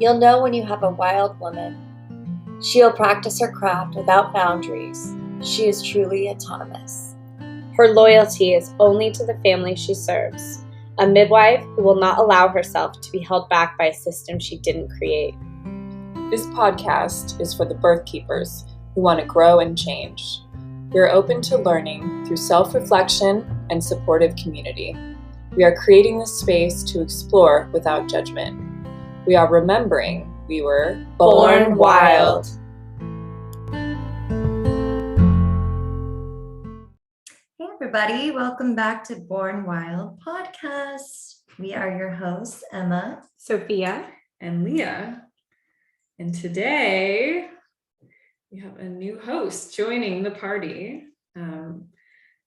You'll know when you have a wild woman. She'll practice her craft without boundaries. She is truly autonomous. Her loyalty is only to the family she serves, a midwife who will not allow herself to be held back by a system she didn't create. This podcast is for the birth keepers who want to grow and change. We are open to learning through self-reflection and supportive community. We are creating this space to explore without judgment. We are remembering we were Born wild. Hey everybody, welcome back to Born Wild podcast. We are your hosts, Emma, Sophia, and Lea. And today we have a new host joining the party.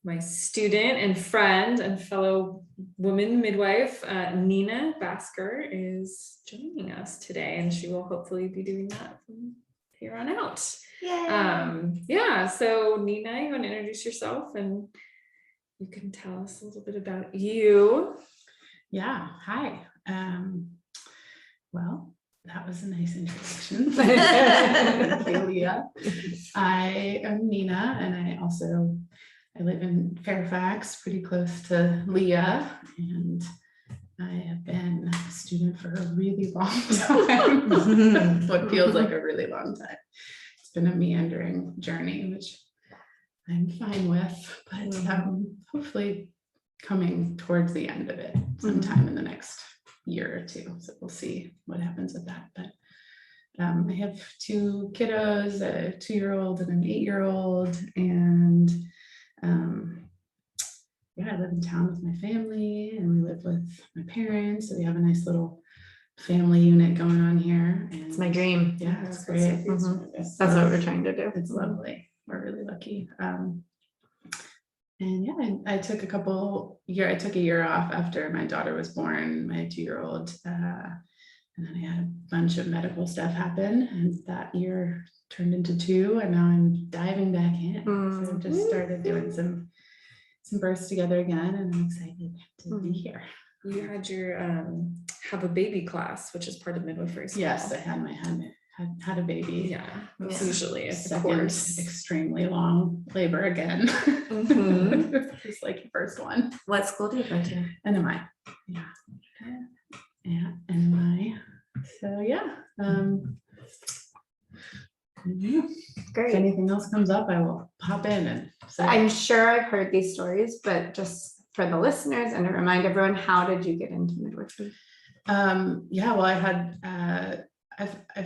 My student and friend and fellow woman midwife, Nina Basker, is joining us today, and she will hopefully be doing that from here on out. Yay. So Nina, you want to introduce yourself and you can tell us a little bit about you. Yeah, hi. Well, that was a nice introduction. Thank you, Lea. I am Nina, and I live in Fairfax, pretty close to Lea, and I have been a student for a really long time. What feels like a really long time. It's been a meandering journey, which I'm fine with, but hopefully coming towards the end of it sometime in the next year or two. So we'll see what happens with that. But I have two kiddos, a 2-year-old and an 8-year-old, and I live in town with my family, and we live with my parents, so we have a nice little family unit going on here. And it's my dream. Yeah, it's great. That's what we're trying to do. It's lovely. We're really lucky. I took a year off after my daughter was born, my 2-year-old, and then I had a bunch of medical stuff happen, and that year turned into 2, and now I'm diving back in. So I've just started doing some births together again, and I'm excited to be here. You had your have a baby class, which is part of midwifery school. Yes, I had a baby. Yeah, that's usually a second course. Extremely long labor again. Just like the first one. What school do you go to? NMI. Yeah, NMI. So Great. If anything else comes up, I will pop in and say. I'm sure I've heard these stories, but just for the listeners and to remind everyone, how did you get into midwifery? I've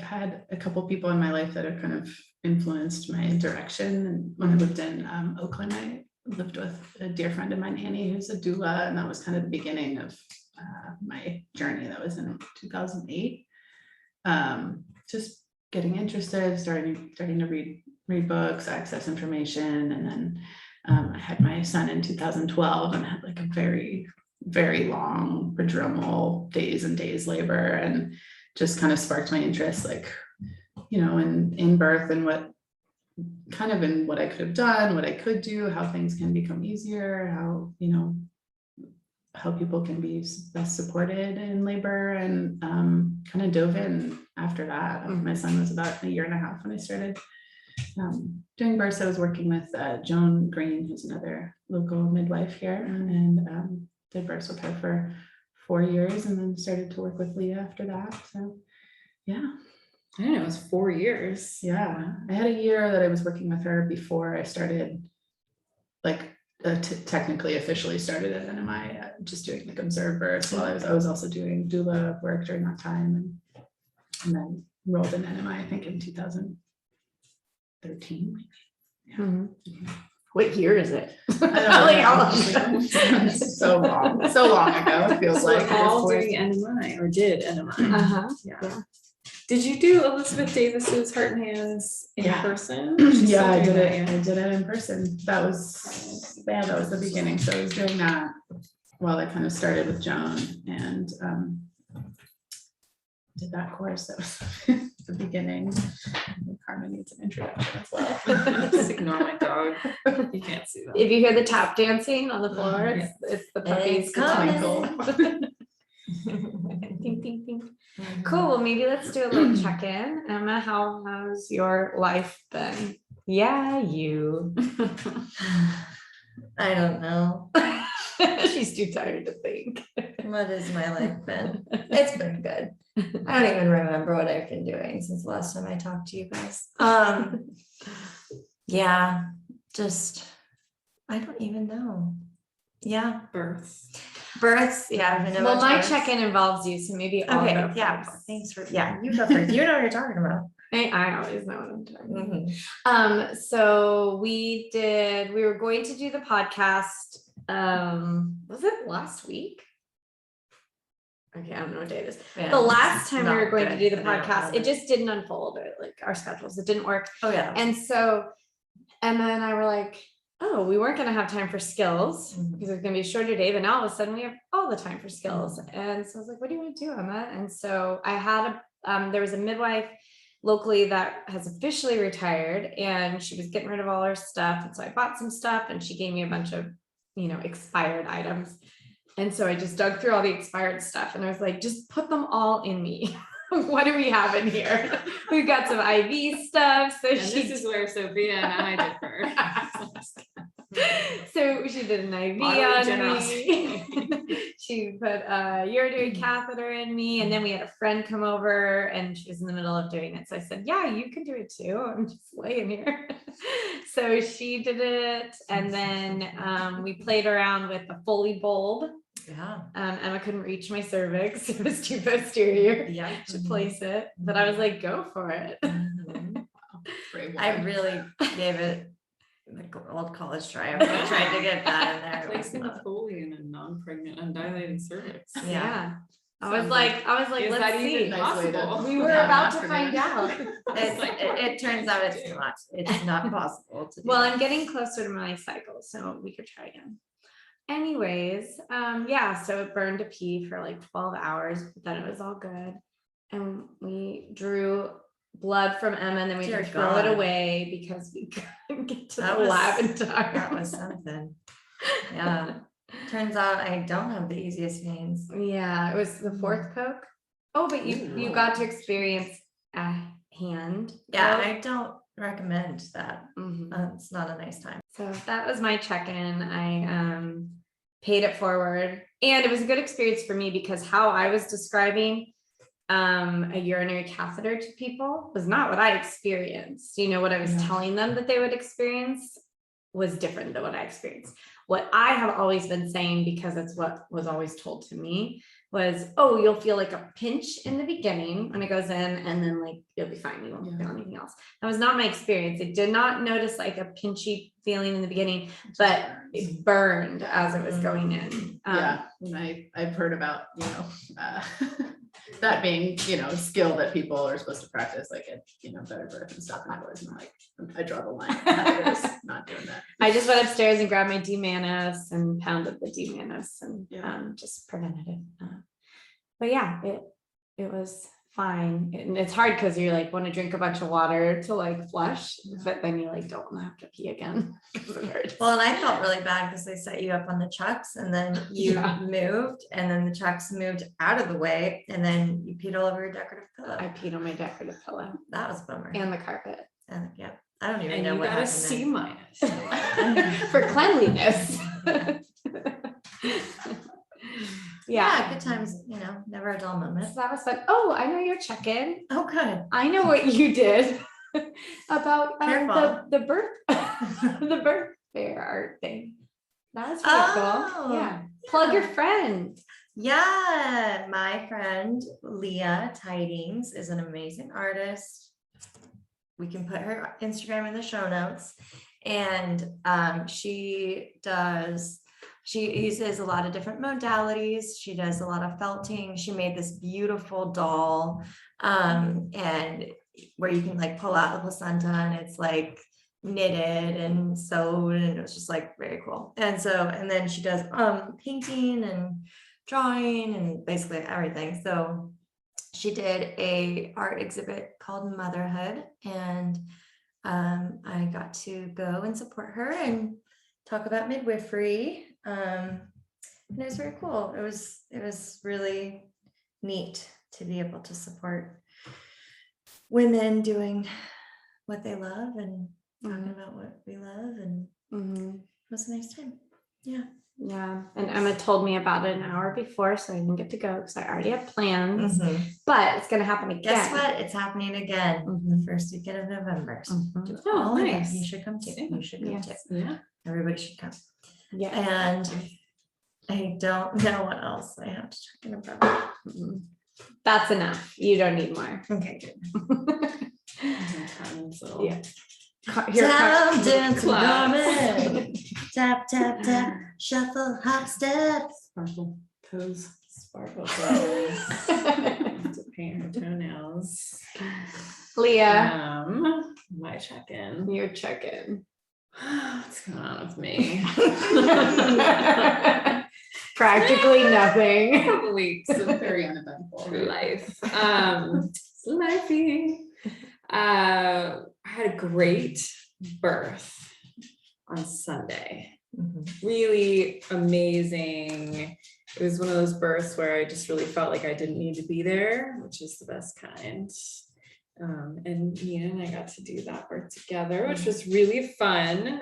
had a couple people in my life that have kind of influenced my direction. And when I lived in Oakland, I lived with a dear friend of mine, Annie, who's a doula, and that was kind of the beginning of my journey. That was in 2008. Just getting interested, starting to read books, access information, and then I had my son in 2012 and had like a very, very long prodromal days and days labor, and just kind of sparked my interest, in birth and what I could have done, what I could do, how things can become easier, how people can be best supported in labor, and kind of dove in after that. My son was about 1.5 years when I started doing births. I was working with Joan Green, who's another local midwife here, and did births with her for 4 years, and then started to work with Lea after that. So yeah. I didn't know it was 4 years. Yeah, I had a year that I was working with her before I started, technically officially started at NMI, just doing observed births. While I was also doing doula work during that time, and then enrolled in NMI, I think in 2013. Yeah. What year is it? So long ago. It feels like all doing NMI, or did NMI. Yeah. Did you do Elizabeth Davis's Heart and Hands in person? Yeah, I did it. I did it in person. That was the beginning. So I was doing that while I kind of started with Joan, and did that course. That was the beginning. Carmen needs an introduction as well. Just ignore my dog. You can't see that. If you hear the tap dancing on the floor, it's the puppies. It's coming. Ding, ding, ding. Mhm. Cool. Well, maybe let's do a little check-in. Emma, how has your life been? Yeah, you. I don't know. She's too tired to think. What has my life been? It's been good. I don't even remember what I've been doing since the last time I talked to you guys. Yeah, just I don't even know. Yeah, Births. births. Yeah, I've been Well, my births. check-in involves you, so maybe I'll Okay, go yeah. first. Thanks for you go first. You know what you're talking about. I always know what I'm talking Mhm. about. So we were going to do the podcast. Was it last week? Okay, I don't know what day it is. Yeah, The last time we not were going to do the good, but I don't podcast, it remember. just didn't unfold, or like our schedules, it didn't work. Oh yeah. And so Emma and I were like, oh, we weren't gonna have time for skills Mhm. because it was gonna be a shorter day, but now all of a sudden we have all the time for skills. And so I was like, what do you want to do, Emma? And so I had there was a midwife locally that has officially retired, and she was getting rid of all her stuff. And so I bought some stuff, and she gave me a bunch of, expired items. And so I just dug through all the expired stuff, and I was like, just put them all in me. What do we have in here? We've got some IV stuff. So And this is where Sophia and I differ. So she did an IV Moderate on generosity. me. She put a urinary catheter in me, and then we had a friend come over, and she was in the middle of doing it. So I said, yeah, you can do it too. I'm just laying here. So she did it, and then we played around with a foley bulb. Yeah. Emma couldn't reach my cervix. It was too posterior Yeah. to place it, but I was like, go for it. Mhm. Brave I woman. really gave it the old college try. I really tried to get that in there. It was Placing the not- foley in a non-pregnant, undilated cervix. Yeah. I was Sounds like, Is let's that see. even Nice way to- possible? We were Yeah, about to not find out. It turns out it's not. It's not possible to do Well, that. I'm getting closer to my cycle, so we could try again. Anyways, yeah, so it burned a pee for like 12 hours, but then it was all good. And we drew blood from Emma, and then we Dear had to throw it God. away because we couldn't get to That the was- lab in time. That was something. Yeah. Turns out I don't have the easiest veins. Yeah, it was the fourth poke. Oh, but you Ooh. got to experience a hand. Yeah, poke. I don't recommend that. Mhm. It's not a nice time. So that was my check-in. I paid it forward, and it was a good experience for me because how I was describing a urinary catheter to people was not what I experienced. What I was Yeah. telling them that they would experience was different than what I experienced. What I have always been saying, because it's what was always told to me, was, oh, you'll feel like a pinch in the beginning when it goes in, and then like you'll be fine, you won't feel anything else. That was not my experience. I did not notice like a pinchy feeling in the beginning, but it burned as it was going in. Yeah, and I've heard about, that being, a skill that people are supposed to practice, like at, better birth and stuff. And I've always been like, I draw the line. Not doing that. I just went upstairs and grabbed my D-Manus and pounded the D-Manus and just prevented it. But yeah, it was fine. And it's hard because you like want to drink a bunch of water to like flush, but then you like don't want to have to pee again because it hurts. Well, and I felt really bad because they set you up on the chucks, and then you Yeah. moved, and then the chucks moved out of the way, and then you peed all over your decorative pillow. I peed on my decorative pillow That was a bummer. and the carpet And yeah, I don't even And know you what got a happened C then. minus. for cleanliness. Yeah, good times, never a dull moment. So that was fun. Oh, I know your check-in. Oh, good. I know what you did about Careful. the birth the birth fair art thing. That was pretty cool. Yeah. Plug your friend. Yeah, my friend Lea Tidings is an amazing artist. We can put her Instagram in the show notes. And she uses a lot of different modalities. She does a lot of felting. She made this beautiful doll, and where you can like pull out the placenta, and it's like knitted and sewed, and it was just like very cool. And then she does painting and drawing and basically everything. So she did a art exhibit called Motherhood, and I got to go and support her and talk about midwifery. And it was very cool. It was really neat to be able to support women doing what they love and talking about what we love, and it was a nice time. Yeah. Yeah. And Emma told me about it an hour before, so I didn't get to go because I already had plans. But it's going to happen again. Guess what? It's happening again the first weekend of November. So Oh, nice. You should come too. You should come too. Yeah. Everybody should come. Yeah. And I don't know what else I have to talk about. That's enough. You don't need more. Okay, good. Yeah. Tap dance, woman. Tap, tap, tap. Shuffle, hop, steps. Sparkle toes. Sparkle toes. To paint her toenails. Lea, My check-in. your check-in. What's going on with me? Practically nothing. Couple weeks of Very uneventful. life. It's lifey. I had a great birth on Sunday. Really amazing. It was one of those births where I just really felt like I didn't need to be there, which is the best kind. And Nina and I got to do that birth together, which was really fun.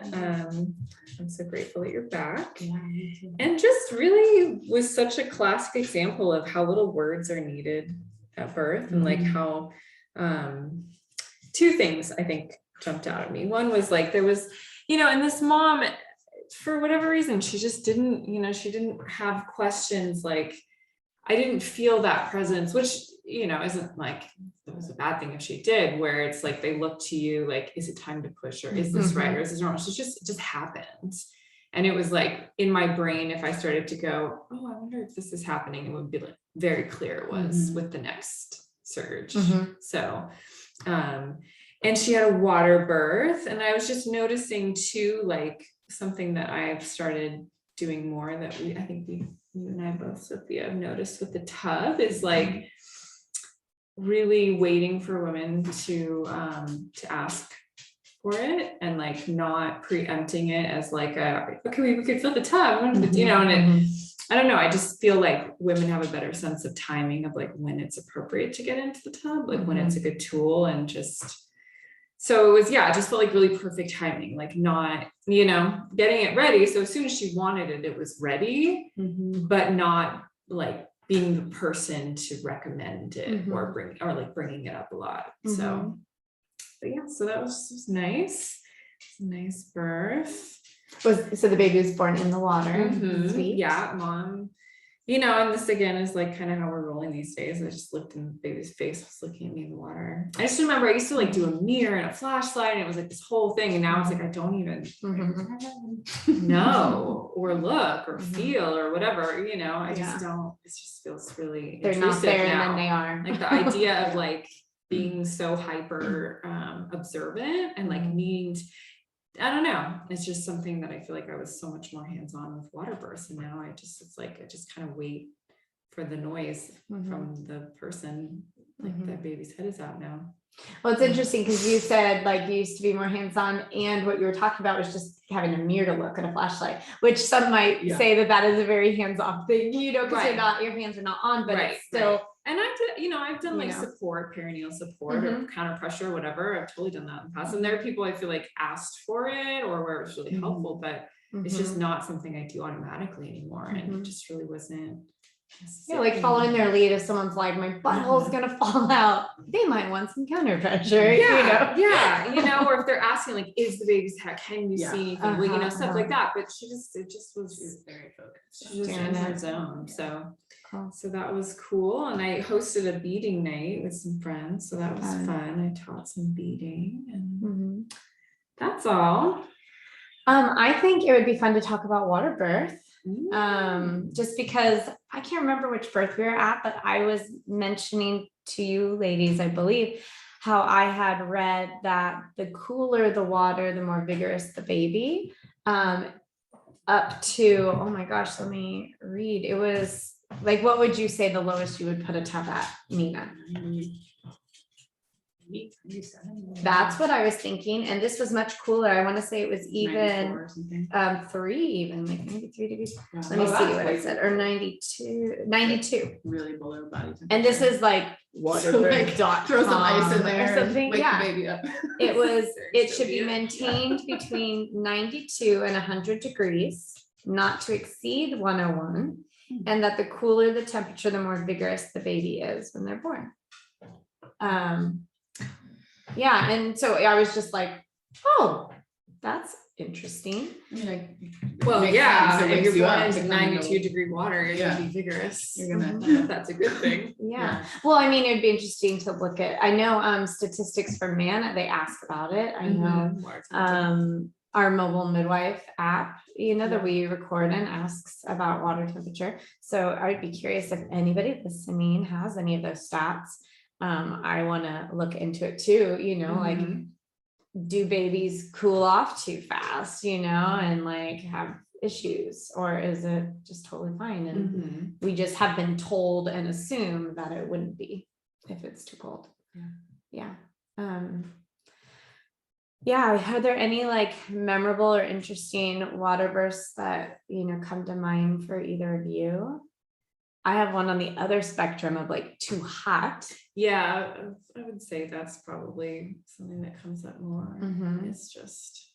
I'm so grateful that you're back. And just really was such a classic example of how little words are needed at birth, and like how two things I think jumped out at me. One was like, there was, and this mom, for whatever reason, she just didn't, she didn't have questions. Like, I didn't feel that presence, which, isn't like, it was a bad thing if she did, where it's like, they look to you like, is it time to push, or is this right? Or is this normal? So it just happened. And it was like in my brain, if I started to go, oh, I wonder if this is happening, it would be like very clear it was with the next surge. So, and she had a water birth, and I was just noticing too, like something that I've started doing more that I think you and I both, Sophia, have noticed with the tub is like really waiting for women to ask for it, and like not preempting it as like okay, we could fill the tub, and I don't know, I just feel like women have a better sense of timing of like when it's appropriate to get into the tub, like when it's a good tool, and just, so it was, it just felt like really perfect timing, like not, getting it ready. So as soon as she wanted it, it was ready, but not like being the person to recommend it or bringing it up a lot. So, but yeah, so that was nice. It's a nice birth. So the baby was born in the water. Sweet. Yeah, mom. And this again is like kind of how we're rolling these days. I just looked in the baby's face, was looking at me in the water. I just remember I used to like do a mirror and a flashlight, and it was like this whole thing. And now it's like, I don't even know or look or feel or whatever, I just don't, it just feels really, they're not there now. And then they are. Like the idea of like being so hyper observant and like needing to, I don't know. It's just something that I feel like I was so much more hands-on with water births, and now it's like I just kind of wait for the noise from the person. Like that baby's head is out now. Well, it's interesting because you said like you used to be more hands-on, and what you were talking about was just having a mirror to look at a flashlight, which some might say that is a very hands-off thing, because your hands are not on, but it's still. And I've done like support, perineal support or counter pressure, whatever. I've totally done that in the past. And there are people I feel like asked for it or where it was really helpful, but it's just not something I do automatically anymore. And it just really wasn't. Yeah, like following their lead. If someone's like, my butthole's gonna fall out, they might want some counter pressure. Or if they're asking like, is the baby's head, can you see anything? Stuff like that. But she was very focused. She was in her zone. So that was cool. And I hosted a beading night with some friends, so that was fun. I taught some beading, and that's all. I think it would be fun to talk about water birth. Just because I can't remember which birth we were at, but I was mentioning to you ladies, I believe, how I had read that the cooler the water, the more vigorous the baby, up to, oh my gosh, let me read. It was like, what would you say the lowest you would put a tub at, Nina? 97. That's what I was thinking. And this was much cooler. I want to say it was 94 even or something. 3, even like maybe 3 degrees. Wow. Let me see that's what way it said, or 92. Really below body temperature. And this is like So, like, throw some ice in there or something. and wake Yeah. the baby up. It should be maintained between 92 and 100 degrees, not to exceed 101, and that the cooler the temperature, the more vigorous the baby is when they're born. Yeah, and so I was just like, oh, that's interesting. I mean, like, Well, makes yeah, sense. It if wakes you're you born up into to kind of 92 go- degree water, you're Yeah. gonna be vigorous. You're gonna- That's a good thing. Yeah. Well, I mean, it'd be interesting to look at, I know statistics for man, they ask about it. I know our mobile midwife app, that we record and asks about water temperature. So I would be curious if anybody listening has any of those stats. I want to look into it too, like, do babies cool off too fast, and like have issues, or is it just totally fine? And we just have been told and assume that it wouldn't be if it's too cold. Yeah. Are there any like memorable or interesting water births that, come to mind for either of you? I have one on the other spectrum of like too hot. Yeah, I would say that's probably something that comes up more. It's just,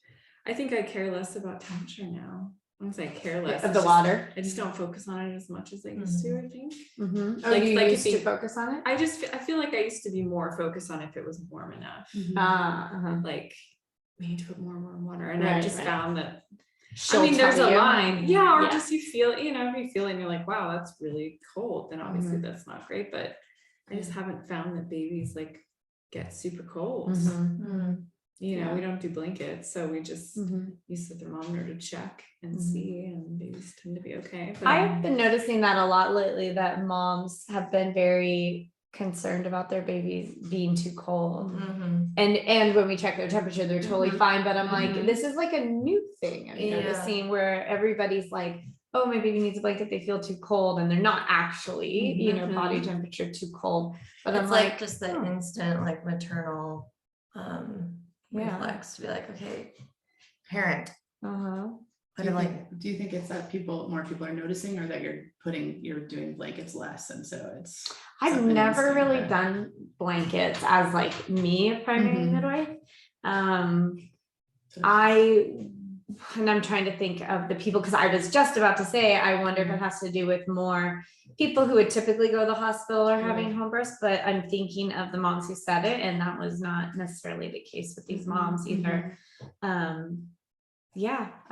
I think I care less about temperature now. I don't say I care less Of the water. I just don't focus on it as much as I used to, I think. Oh, Like- you like used if to you- focus on it? I feel like I used to be more focused on if it was warm enough. Like, we need to put more and more water. And I've just found that, there's a line. Yeah, or just you feel, if you feel it and you're like, wow, that's really cold, then obviously that's not great. But I just haven't found that babies like get super cold. We don't do blankets, so we just use the thermometer to check and see, and babies tend to be okay. But I've been noticing that a lot lately, that moms have been very concerned about their babies being too cold. And when we check their temperature, they're totally fine. But I'm like, this is like a new thing I'm noticing, where everybody's like, oh, my baby needs a blanket, they feel too cold, and they're not actually, body temperature too cold. But It's I'm like like, just the instant like maternal reflex to be like, okay, parent. But I'm like, do you think it's that more people are noticing, or that you're doing blankets less, and so it's I've something never instinct really that- done blankets as like me, a primary midwife. And I'm trying to think of the people, because I was just about to say, I wonder if it has to do with more people who would typically go to the hospital or having home births, but I'm thinking of the moms who said it, and that was not necessarily the case with these moms either. I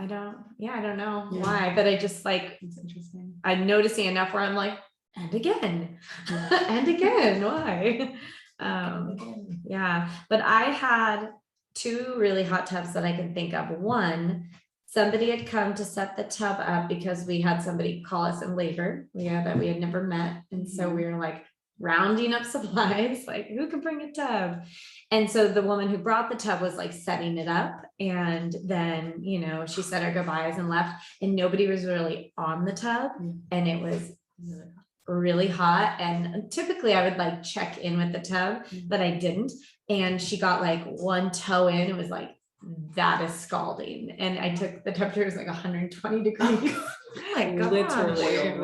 don't know why, but I just like, It's interesting. I'm noticing enough where I'm like, and again, and again, why? But I had 2 really hot tubs that I can think of. One, somebody had come to set the tub up because we had somebody call us in labor, that we had never met. And so we were like rounding up supplies, like who can bring a tub? And so the woman who brought the tub was like setting it up. And then, she said our goodbyes and left, and nobody was really on the tub. And it was really hot. And typically I would like check in with the tub, but I didn't. And she got like 1 toe in. It was like, that is scalding. And I took the temperature, it was like 120 degrees. oh my God. Literally.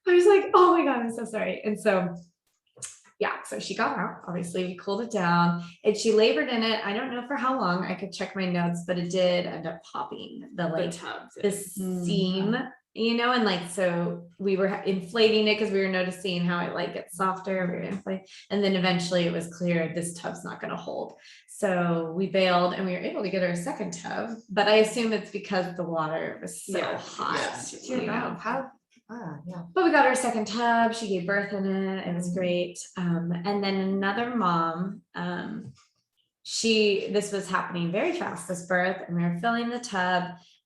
I was like, oh my God, I'm so sorry. And so, so she got out, obviously we cooled it down, and she labored in it. I don't know for how long, I could check my notes, but it did end up popping the seam, and like, so we were inflating it because we were noticing how it like gets softer, we were inflating, and then eventually it was clear this tub's not going to hold. So we bailed, and we were able to get her a second tub, but I assume it's because the water was so hot. But we got her a second tub. She gave birth in it. It was great. And then another mom, this was happening very fast, this birth, and we were filling the tub,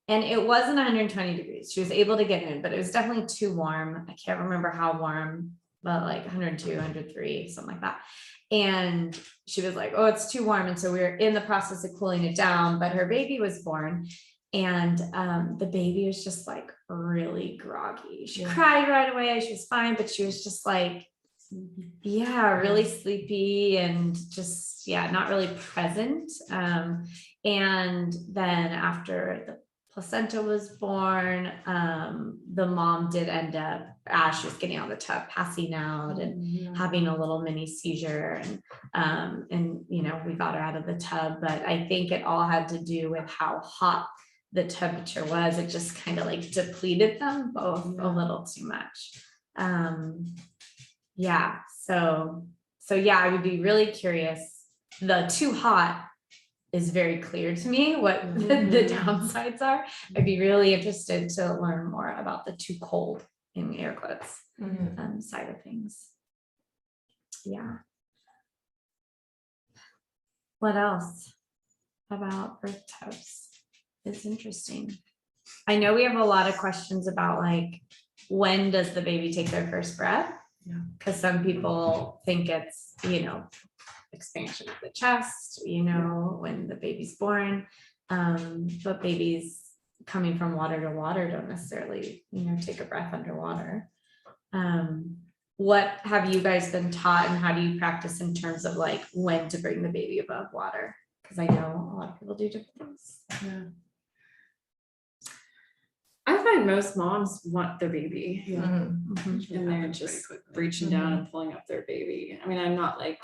and it wasn't 120 degrees. She was able to get in, but it was definitely too warm. I can't remember how warm, but like 102, 103, something like that. And she was like, oh, it's too warm. And so we were in the process of cooling it down, but her baby was born. And the baby was just like really groggy. She cried right away. She was fine, but she was just like Yeah, really sleepy and just, yeah, not really present. And then after the placenta was born, the mom did end up, as she was getting out of the tub, passing out and having a little mini seizure. And you know, we got her out of the tub, but I think it all had to do with how hot the temperature was. It just kind of like depleted them both a little too much. Yeah, so yeah, I would be really curious. The too hot is very clear to me what the downsides are. I'd be really interested to learn more about the too cold, in air quotes, side of things. Yeah. What else about birth tubs is interesting? I know we have a lot of questions about like, when does the baby take their first breath? Because some people think it's, you know, expansion of the chest, you know, when the baby's born. But babies coming from water to water don't necessarily, you know, take a breath underwater. What have you guys been taught, and how do you practice in terms of like when to bring the baby above water? Because I know a lot of people do different things. Yeah. I find most moms want their baby. Mhm. And they're just reaching down and pulling up their baby. I mean, I'm not like,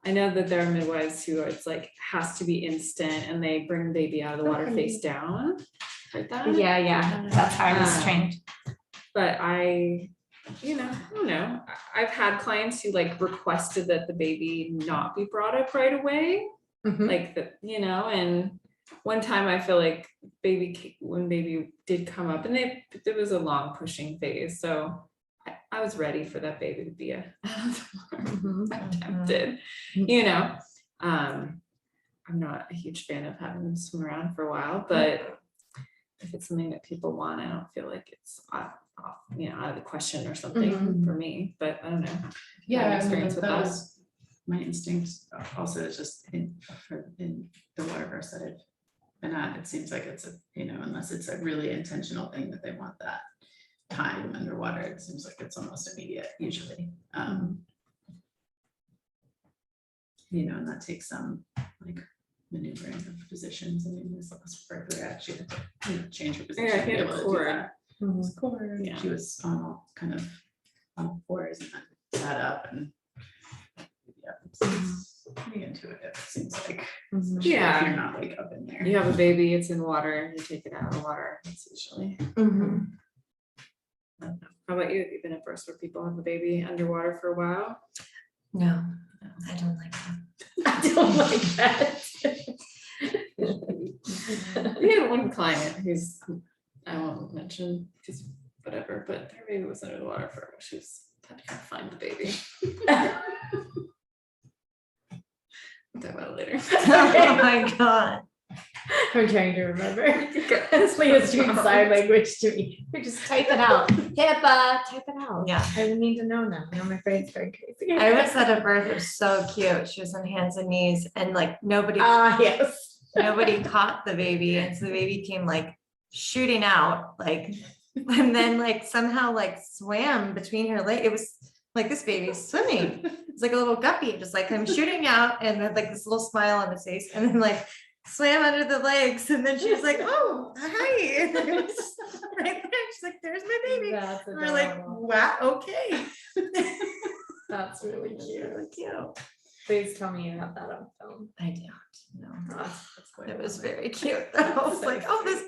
I know that there are midwives who it's like has to be instant and they bring the baby out of the water face down. Like that. Yeah, that's how I was trained. But I don't know. I've had clients who like requested that the baby not be brought up right away. Like that, you know, and one time I feel like when baby did come up, and there was a long pushing phase. So I was ready for that baby to be I'm tempted, you know. I'm not a huge fan of having them swim around for a while, but if it's something that people want, I don't feel like it's out of the question or something for me. But I don't know. Yeah, experience with that. Was my instinct. Also, it's just in the water births that I've been at, it seems like it's unless it's a really intentional thing that they want that time underwater, it seems like it's almost immediate usually. And that takes some like maneuvering of positions. I mean, this birther actually had to change her position. Yeah, he had a cord. She was kind of on the floors and then sat up, and it's pretty intuitive, it seems like. Especially if you're not like up in there. You have a baby, it's in water, you take it out of the water. That's usually. How about you? Have you been at births where people have a baby underwater for a while? No, I don't like that. I don't like that. We had one client who's, I won't mention because whatever, but their baby was under the water for she was had to find the baby. We'll talk about it later. Oh my God. I'm trying to remember. This Leah's doing sign language to me. You just type it out. HIPAA, type it out. Yeah. I need to know now. Now my brain's going crazy. I was at a birth, it was so cute. She was on hands and knees, and like nobody Yes. nobody caught the baby, and so the baby came like shooting out, like, and then like somehow like swam between her legs. It was like this baby's swimming. It's like a little guppy, just like I'm shooting out, and had like this little smile on his face, and then like swam under the legs, and then she was like, "Oh, hi!" And then it was just right there. She's like, "There's my baby." That's And we're like, "Wow, okay." That's really cute. Really cute. Please tell me you have that on film. I don't know. Oh, It was very cute. I was like, "Oh, this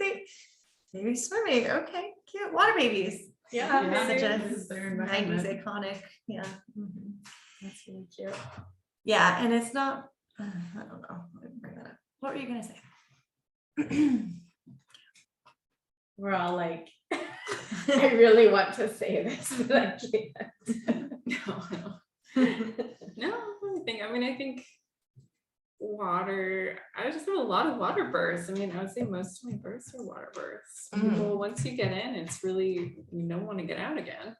baby swimming. Okay, cute. Water babies." yeah, Such a This is their 90s environment. iconic. Yeah. that's really cute. Yeah, and it's not. I don't know. I didn't bring that up. What were you gonna say? We're all like, I really want to say this, but I can't. No, I think water, I just have a lot of water births. I mean, I would say most of my births are water births. People, once you get in, it's really, you don't want to get out again,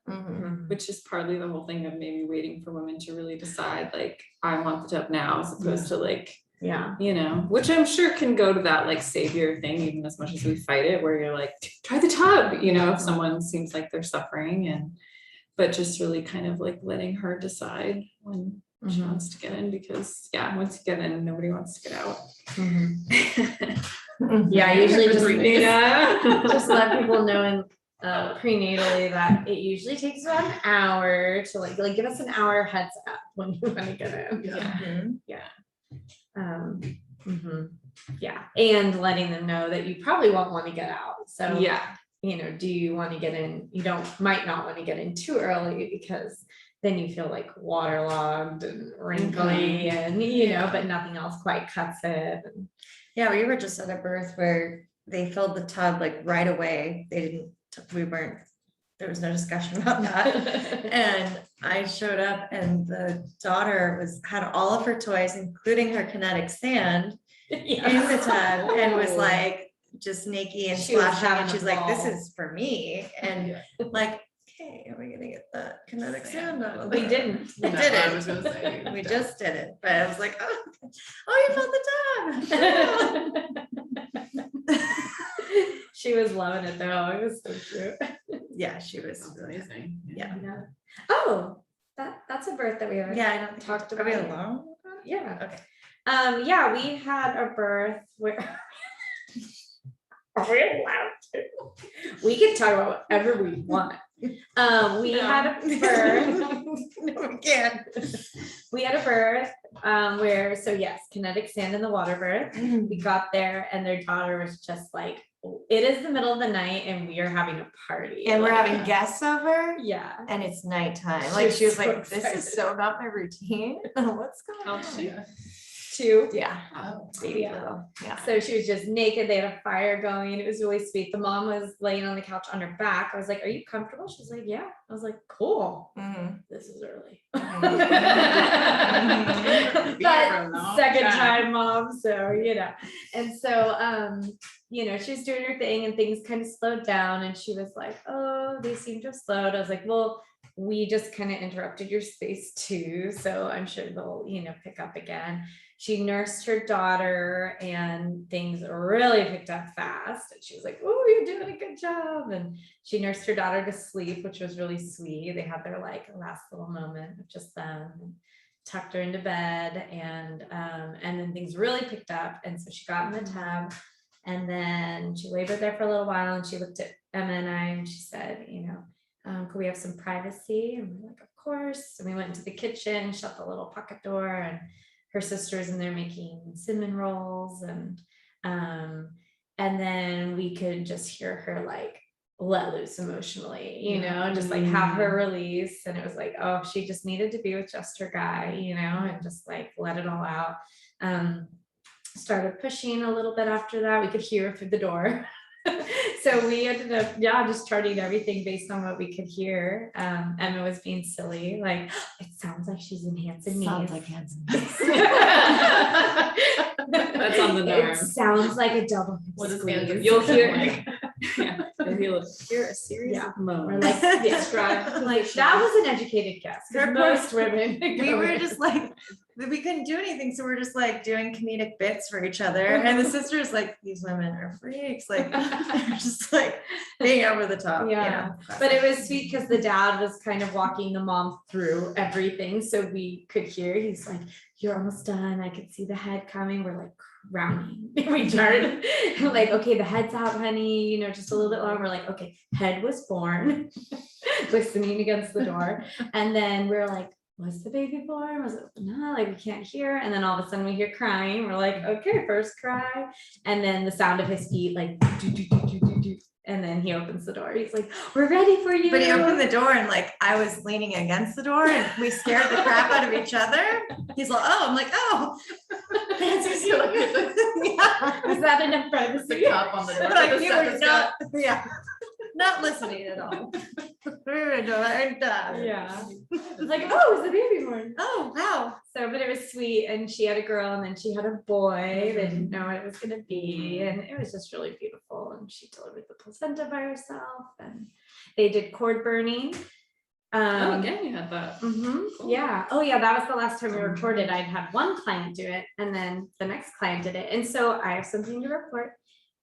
which is partly the whole thing of maybe waiting for women to really decide, like, I want the tub now, as opposed to like, which I'm sure can go to that like savior thing, even as much as we fight it, where you're like, try the tub, if someone seems like they're suffering. but just really kind of like letting her decide when she wants to get in, because once you get in, nobody wants to get out. Yeah, usually just Just let people know in prenatally that it usually takes about an hour to like give us an hour heads up when you want to get in. And letting them know that you probably won't want to get out. So do you want to get in? You might not want to get in too early, because then you feel like waterlogged and wrinkly and but nothing else quite cuts it. Yeah, we were just at a birth where they filled the tub like right away. There was no discussion about that. And I showed up and the daughter had all of her toys, including her kinetic sand, in the tub, and was like just naked and splashing, and she's like, this is for me. And like, okay, are we gonna get the kinetic sand out of We didn't. We did it. I was gonna say we just did it, but I was like, oh, you filled the tub. She was loving it though. It was so cute. Yeah, she was amazing. Yeah. Oh, that's a birth that we haven't talked about. Are we alone? Yeah. Okay. We had a birth where are we allowed to? We can talk about whatever we want. We had a birth. No, we can't. We had a birth where, kinetic sand in the water birth. We got there and their daughter was just like, it is the middle of the night and we are having a party. And we're having guests over. Yeah. And it's nighttime. Like she was so like, this excited. is so not my routine. What's going on? Two. Yeah. Baby little. Yeah. So she was just naked. They had a fire going. It was really sweet. The mom was laying on the couch on her back. I was like, are you comfortable? She was like, yeah. I was like, cool. This is early. But second time mom. So, and so, she was doing her thing and things kind of slowed down, and she was like, oh, they seem to have slowed. I was like, well, we just kind of interrupted your space too. So I'm sure they'll, pick up again. She nursed her daughter and things really picked up fast. And she was like, oh, you're doing a good job. And she nursed her daughter to sleep, which was really sweet. They had their last little moment of just them, and tucked her into bed, and then things really picked up. And so she got in the tub, and then she labored there for a little while, and she looked at Emma and I, and she said, could we have some privacy? And we're like, of course. And we went into the kitchen, shut the little pocket door, and her sister's in there making cinnamon rolls, and then we could just hear her let loose emotionally, just have her release. And it was like, oh, she just needed to be with just her guy, and just let it all out. Started pushing a little bit after that. We could hear her through the door. So we ended up, just charting everything based on what we could hear. Emma was being silly, it sounds like she's in handsome knees. Sounds like handsome knees. That's on the norm. It sounds like a double. What is squeeze. You'll hear you'll hear a series of moans. Describe that was an educated guess. Most women. We were just we couldn't do anything, so we're just doing comedic bits for each other. And the sister's like, these women are freaks, just being over the top. But it was sweet because the dad was kind of walking the mom through everything, so we could hear. He's like, you're almost done. I could see the head coming. We're crowning. We charted okay, the head's out, honey, just a little bit longer. We're like, okay, head was born. Listening against the door. And then we're like, was the baby born? Was it no? We can't hear. And then all of a sudden we hear crying. We're like, okay, first cry. And then the sound of his feet, do, do, do, do, do, do. And then he opens the door. He's like, we're ready for you. But he opened the door, and I was leaning against the door, and we scared the crap out of each other. He's like, oh, I'm like, oh. Is that enough privacy? The cup on the door. But you were not listening at all. Yeah. It's oh, is the baby born? Oh, wow. So, but it was sweet. And she had a girl, and then she had a boy. They didn't know what it was going to be. And it was just really beautiful. And she delivered the placenta by herself. And they did cord burning. Again, you had that. Cool. Yeah. Oh, yeah. That was the last time we recorded. I'd had one client do it, and then the next client did it. And so I have something to report.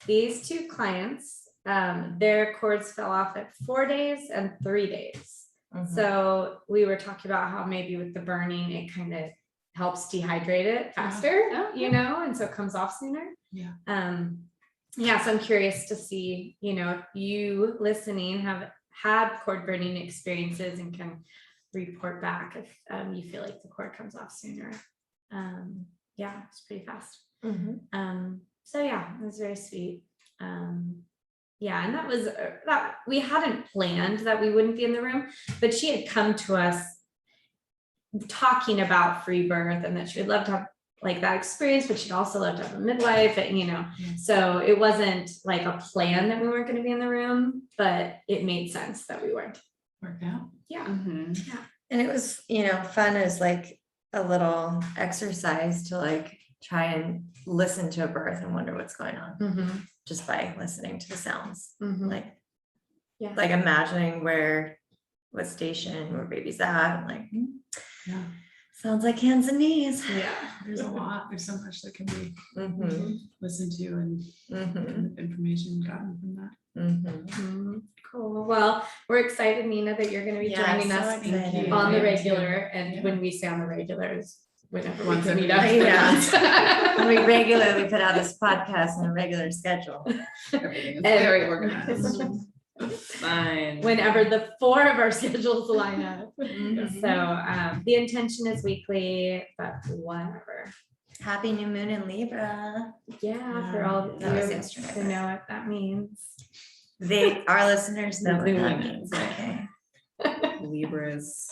These two clients, their cords fell off at 4 days and 3 days. So we were talking about how maybe with the burning, it kind of helps dehydrate it faster, you know, and so it comes off sooner. Yeah. Yeah, so I'm curious to see, you know, if you listening have had cord burning experiences and can report back if you feel like the cord comes off sooner. Yeah, it's pretty fast. So yeah, it was very sweet. Yeah, and that was that we hadn't planned that we wouldn't be in the room, but she had come to us talking about free birth and that she would love to have like that experience, but she'd also love to have a midwife, and you know, so it wasn't like a plan that we weren't going to be in the room, but it made sense that we weren't. Work out. Yeah. Yeah. And it was, you know, fun as like a little exercise to like try and listen to a birth and wonder what's going on just by listening to the sounds. Like, like imagining what station where baby's at, and like, sounds like hands and knees. Yeah, there's a lot. There's so much that can be listened to and information gotten from that. Cool. Well, we're excited, Nina, that you're going to be joining us on the regular, and when we say on the regular is whenever we can meet up. We regularly put out this podcast on a regular schedule. Everything is very organized. Fine. Whenever the 4 of our schedules line up. So the intention is weekly, but whatever. Happy new moon in Libra. Yeah, for all of That was you yesterday, who know what that means. Our listeners know what that means. Okay. Libras.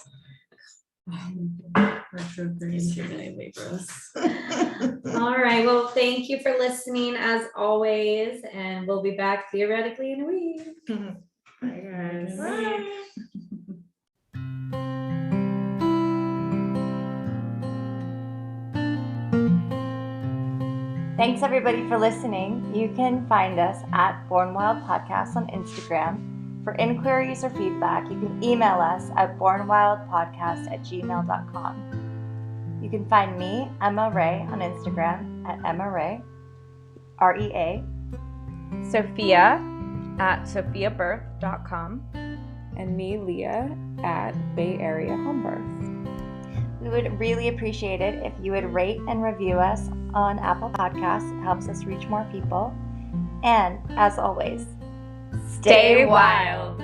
Retrograde. Too many Libras. All right. Well, thank you for listening as always, and we'll be back theoretically in a week. Bye, guys. Bye. Thanks everybody for listening. You can find us at Born Wild Podcast on Instagram. For inquiries or feedback, you can email us at bornwildpodcast@gmail.com. You can find me, Emma Ray, on Instagram at Emma Ray, REA. Sophia at sophiabirth.com, and me, Lea, at Bay Area Home Birth. We would really appreciate it if you would rate and review us on Apple Podcasts. It helps us reach more people. And as always, Stay wild.